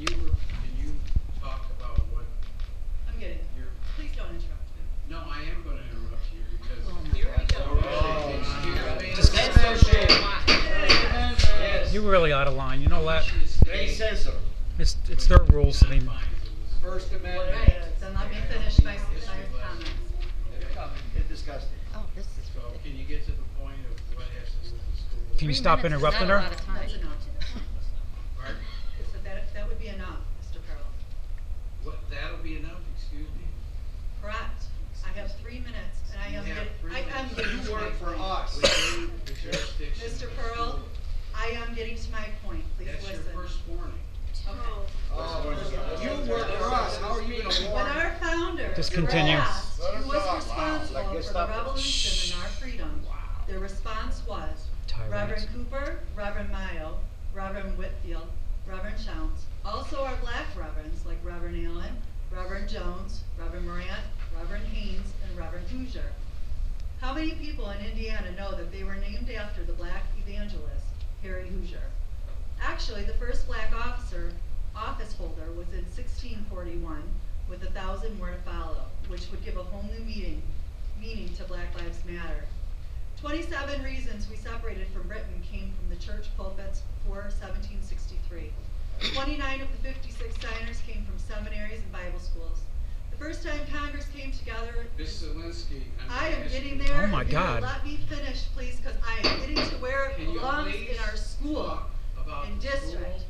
can you talk about what I'm getting it. Please don't interrupt me. No, I am going to interrupt you because. Here we go. Just You're really out of line. You know what? They censor. It's their rules. I mean, First Amendment. Right, then let me finish my comments. Get disgusting. Oh, this is. So can you get to the point of what has to do with the school? can you stop interrupting her? That's enough. Pardon? So that would be enough, Mr. Pearl. What, that'll be enough, excuse me? Correct. I have 3 minutes, and I am You have 3 I'm minutes. getting You to my work for point. us. We need the jurisdiction. Mr. Pearl, I am getting to my point. Please That's listen. your first warning. Okay. You work for us. How are you going to When warn? our founders Just were continue. asked Let who her was talk. Wow. responsible Like, for get the stuff. revolution and our freedom, their response was Tyrants. Reverend Cooper, Reverend Mayo, Reverend Whitfield, Reverend Shounts. Also our black reverends like Reverend Allen, Reverend Jones, Reverend Morant, Reverend Haynes, and Reverend Hoosier. How many people in Indiana know that they were named after the black evangelist, Harry Hoosier? Actually, the first black office holder was in 1641, with 1,000 more to follow, which would give a whole new meaning to Black Lives Matter. 27 reasons we separated from Britain came from the church pulpits before 1763. 29 of the 56 signers came from seminaries and Bible schools. The first time Congress came together. Ms. Zelinsky, I am asking getting you, there. Oh my If you would God. Let me finish, please, because I am getting to where it Can you belongs please in our school talk about and the district. school?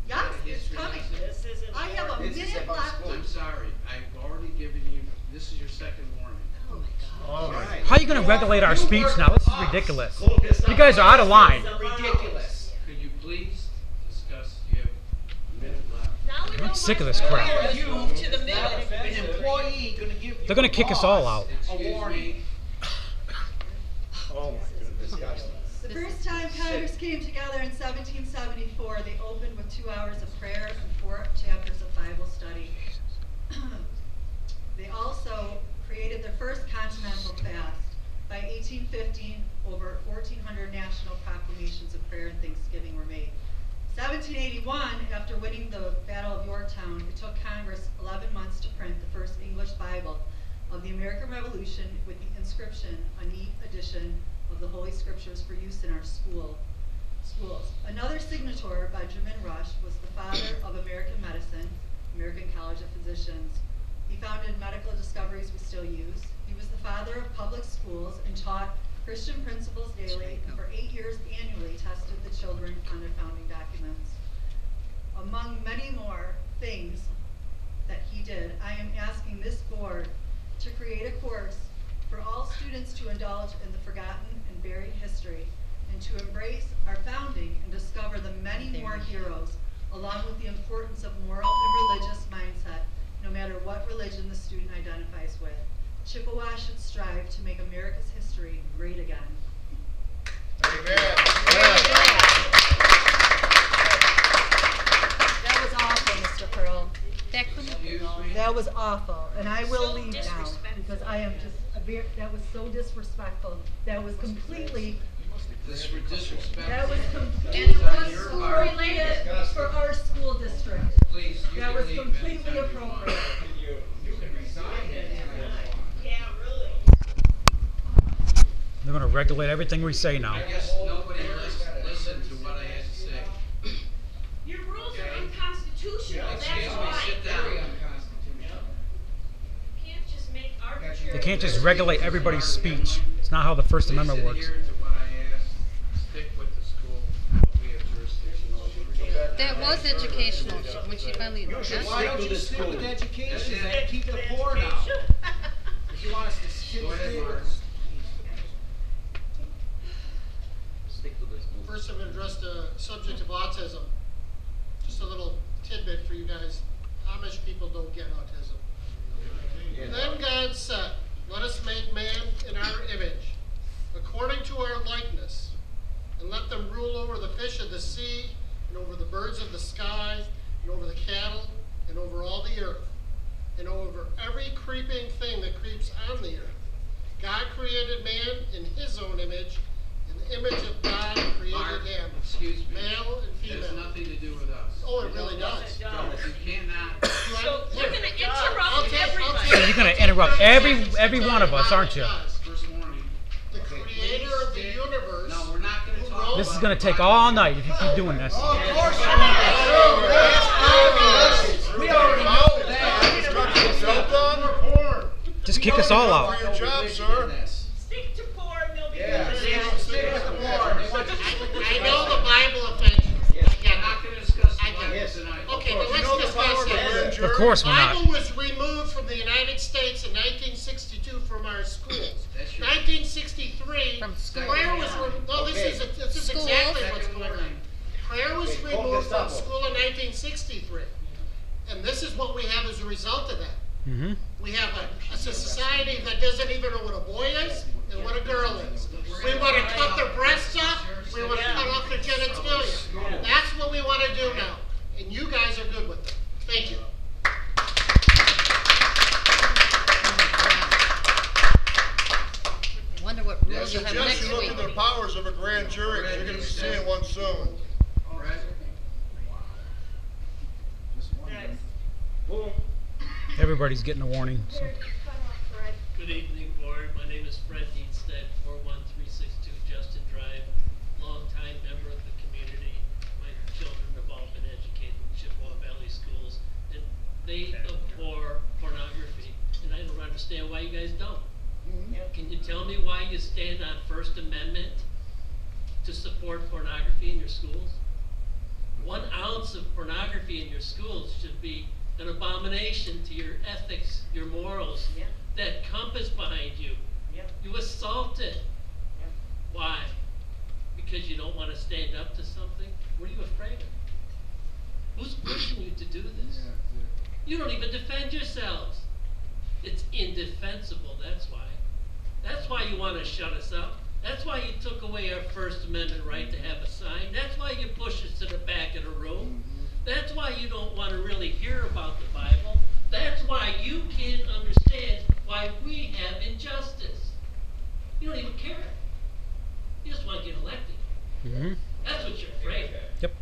Yes, The it's history coming. lesson? I have a This is minute about left. school. I'm sorry, I've already given you, this is your second warning. Oh my God. All right. How are you going to regulate our speech now? This is ridiculous. You guys are out of line. Ridiculous. Could you please discuss, you have a minute left. Now we know I'm sick of why this crap. Let's move to the middle. An employee going to give you They're gonna kick us all out. A Excuse warning. me, Oh my goodness, disgusting. The first time Congress came together in 1774, they opened with 2 hours of prayer and 4 chapters of Bible study. They also created their first continental fast. By 1815, over 1,400 national proclamations of prayer and thanksgiving were made. 1781, after winning the Battle of Yorktown, it took Congress 11 months to print the first English Bible of the American Revolution with the inscription, a neat edition of the Holy Scriptures for use in our schools. Another signator, Benjamin Rush, was the father of American medicine, American College of Physicians. He founded medical discoveries we still use. He was the father of public schools and taught Christian principles daily, and for 8 years annually tested the children on their founding documents. Among many more things that he did, I am asking this board to create a course for all students to indulge in the forgotten and buried history, and to embrace our founding and discover the many more heroes, along with the importance of moral and religious mindset, no matter what religion the student identifies with. Chippewa should strive to make America's history great again. That was awful, Mr. Pearl. That couldn't excuse me. That was awful, and I will So leave now, disrespectful. because I am just, that was so disrespectful. That was completely, This for disrespect. that was And completely on your part. appropriate for our school district. Please, you That can was leave completely anytime you want. appropriate. You can resign Yeah, really. They're going to regulate everything we say now. I guess nobody listened to what I had to say. Your rules Okay. are unconstitutional, that's Excuse me, why. sit down. You can't just make arbitrary. They can't just regulate everybody's speech. It's not how the First Amendment works. Please adhere to what I asked. Stick with the school. We have jurisdiction over. That was educational when she finally You got should it. why don't you stick with education and keep the poor down? If you want us to stick Go ahead, Mark. Stick to this. First, I'm going to address the subject of autism. Just a little tidbit for you guys. Amish people don't get autism. Then God said, "Let us make man in our image, according to our likeness, and let them rule over the fish of the sea, and over the birds of the sky, and over the cattle, and over all the earth, and over every creeping thing that creeps on the earth." God created man in his own image. In the image of God created Mark, him. excuse me. Male and It has female. nothing to do with us. Oh, it really does. No, interrupt every one of us, aren't you? First warning. The creator of the universe. No, we're not gonna who talk wrote- This is gonna take all night if you keep doing this. Of course you are. We already know that. Well done. Just kick us all out. For your job, sir. Stick to poor and they'll be Yeah. good. Stick with the board. They want you to stick with the I board. know the Bible offends you. I We're get not it. gonna discuss the I get Bible it. tonight. Okay, but You let's know the power discuss of the grand it. jury? Of course we're not. Bible was removed from the United States in 1962 from our schools. That's your- 1963, From school. prayer was no. Okay. This is Schools. exactly what's Second going on. warning. Prayer was Okay, removed focus from up. school in 1963, and this is what we have as a result of that. Mm-hmm. We have a society that doesn't even know what a boy is and what a girl is. We want to cut their breasts off. We want to cut off their genitalia. That's what we want to do now, and you guys are good with it. Thank you. Wonder what I rules you'll have suggest next you look week. at the powers of a grand jury, 'cause you're gonna be seeing one soon. Brett? Everybody's getting a warning. So. Good evening, board. My name is Fred Deanstead, 41362 Justin Drive, longtime member of the community. My children have all been educated in Chippewa Valley schools, and they abhor pornography, and I don't understand why you guys don't. Can you tell me why you stand on First Amendment to support pornography in your schools? 1 ounce of pornography in your schools should be an abomination to your ethics, your morals, that compass behind you. You assault it. Why? Because you don't want to stand up to something? What are you afraid of? Who's pushing you to do this? You don't even defend yourselves. It's indefensible, that's why. That's why you want to shut us up. That's why you took away our First Amendment right to have a sign. That's why you push us to the back of the room. That's why you don't want to really hear about the Bible. That's why you can't understand why we have injustice. You don't even care. You just want to get elected. Mm-hmm. That's what you're afraid of. Yep.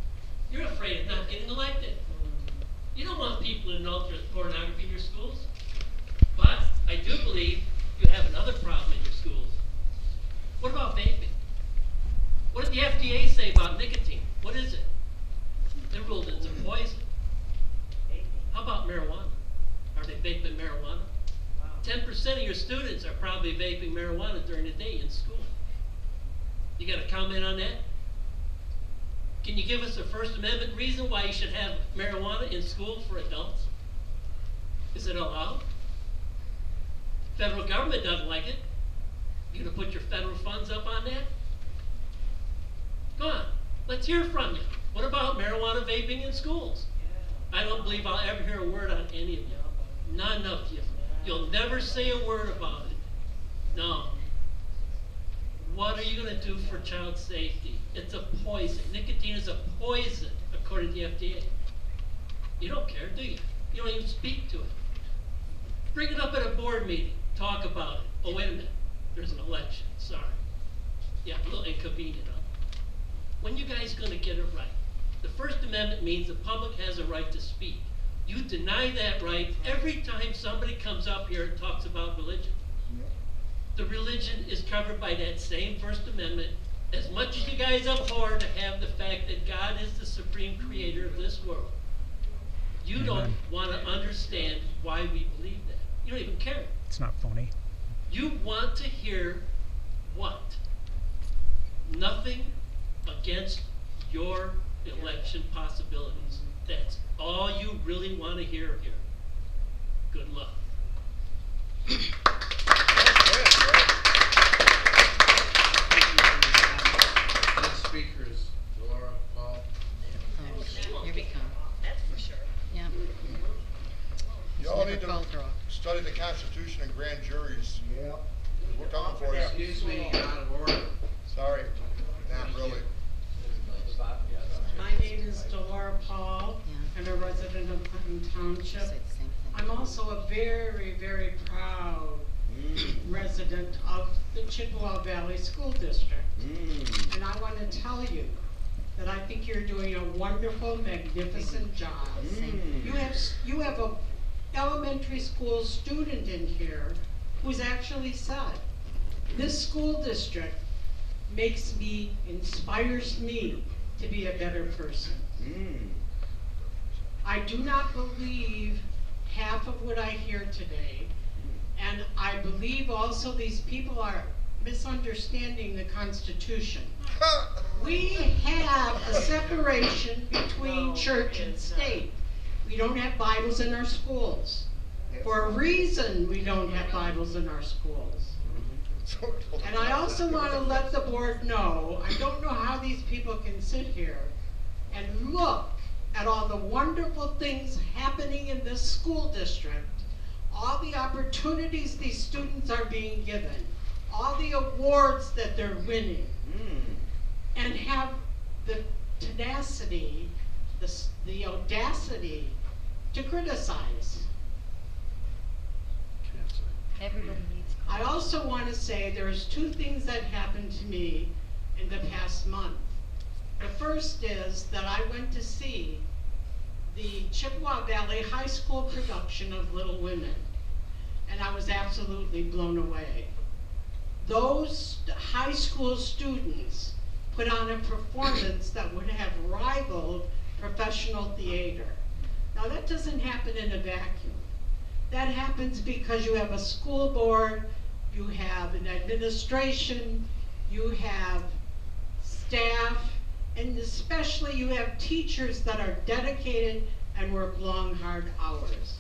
You're afraid of not getting elected. You don't want people to know there's pornography in your schools. But I do believe you have another problem in your schools. What about vaping? What did the FDA say about nicotine? What is it? They ruled it's a poison. How about marijuana? Are they vaping marijuana? 10% of your students are probably vaping marijuana during the day in school. You got a comment on that? Can you give us a First Amendment reason why you should have marijuana in school for adults? Is it allowed? Federal government doesn't like it. You gonna put your federal funds up on that? Go on, let's hear from you. What about marijuana vaping in schools? I don't believe I'll ever hear a word on any of you. None of you. You'll never say a word about it. No. What are you gonna do for child safety? It's a poison. Nicotine is a poison, according to the FDA. You don't care, do you? You don't even speak to it. Bring it up at a board meeting. Talk about it. Oh, wait a minute. There's an election. Sorry. Yeah, a little inconvenient, huh? When you guys gonna get it right? The First Amendment means the public has a right to speak. You deny that right every time somebody comes up here and talks about religion. The religion is covered by that same First Amendment. As much as you guys abhor to have the fact that God is the supreme creator of this world, you don't want to understand why we believe that. You don't even care. It's not funny. You want to hear what? Nothing against your election possibilities. That's all you really want to hear here. Good luck. Next speaker is Laura Paul. Oh, here we come. That's for sure. Yeah. You all Never need to fell through. study the Constitution and grand juries. Yep. We're coming for you. Excuse me, out of order. Sorry, not really. My name is Delora Paul. Yeah. I'm a resident of Clinton Township. Say the same thing. I'm also a very, very proud resident of the Chippewa Valley School District. And I want to tell you that I think you're doing a wonderful, magnificent job. Same. You have elementary school student in here who's actually said, this school district inspires me to be a better person. I do not believe half of what I hear today, and I believe also these people are misunderstanding the Constitution. We have a separation between church and state. We don't have Bibles in our schools. For a reason, we don't have Bibles in our schools. And I also want to let the board know, I don't know how these people can sit here and look at all the wonderful things happening in this school district, all the opportunities these students are being given, all the awards that they're winning, and have the tenacity, the audacity to criticize. Everybody needs. I also want to say there's two things that happened to me in the past month. The first is that I went to see the Chippewa Valley High School production of Little Women, and I was absolutely blown away. Those high school students put on a performance that would have rivaled professional theater. Now that doesn't happen in a vacuum. That happens because you have a school board, you have an administration, you have staff, and especially you have teachers that are dedicated and work long, hard hours.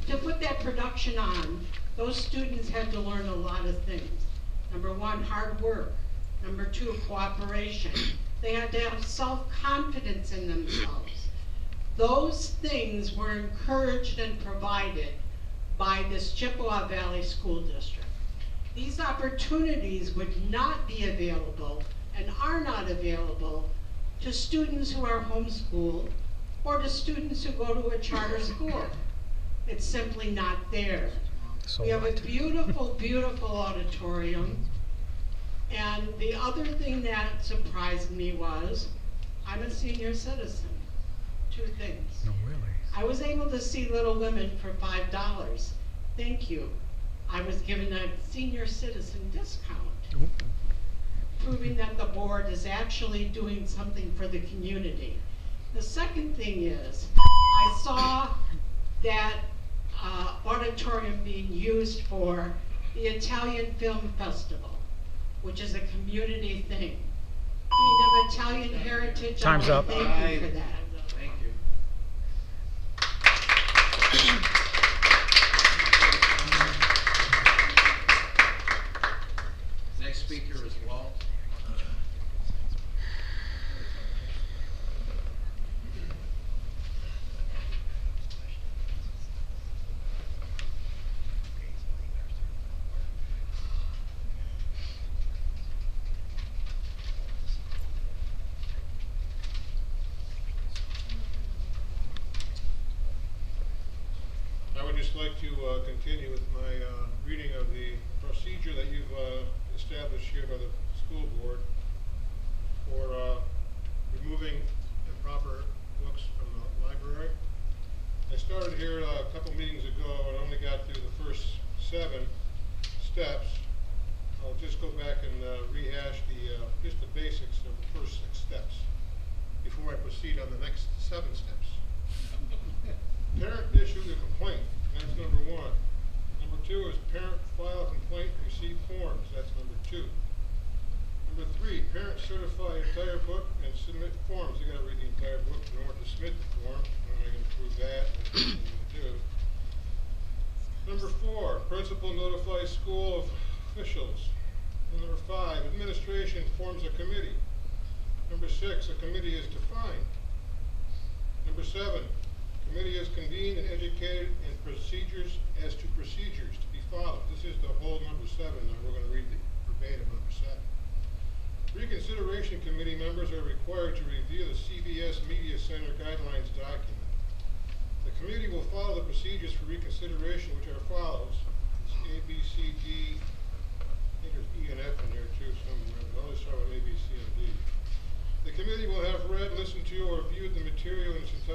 To put that production on, those students had to learn a lot of things. Number one, hard work. Number two, cooperation. They had to have self-confidence in themselves. Those things were encouraged and provided by this Chippewa Valley School District. These opportunities would not be available and are not available to students who are homeschooled or to students who go to a charter school. It's simply not there. So We have a what? beautiful, beautiful auditorium. And the other thing that surprised me was, I'm a senior citizen. Two things. No, really. I was able to see Little Women for $5. Thank you. I was given a senior citizen discount, Ooh. proving that the board is actually doing something for the community. The second thing is, I saw that auditorium being used for the Italian Film Festival, which is a community thing. Being of Italian heritage, Time's I up. want to thank you for that. Thank you. Next speaker is Walt. I would just like to continue with my reading of the procedure that you've established here by the school board for removing improper books from the library. I started here a couple meetings ago and only got through the first 7 steps. I'll just go back and rehash just the basics of the first 6 steps before I proceed on the next 7 steps. Parent issued a complaint, that's number 1. Number 2 is parent file a complaint and receive forms, that's number 2. Number 3, parents certify entire book and submit forms. They gotta read the entire book in order to submit the form. I'm not gonna prove that, that's what I'm gonna do. Number 4, principal notifies school officials. And number 5, administration forms a committee. Number 6, a committee is defined. Number 7, committee is convened and educated in procedures as to procedures to be followed. This is the whole number 7. Now we're going to read the verbatim number 7. Reconsideration committee members are required to review the CVS Media Center guidelines document. The committee will follow the procedures for reconsideration, which are follows. It's A, B, C, D. I think there's E and F in there too somewhere, but I'll just start with A, B, C, and D. The committee will have read, listened to, or viewed the material in its entirety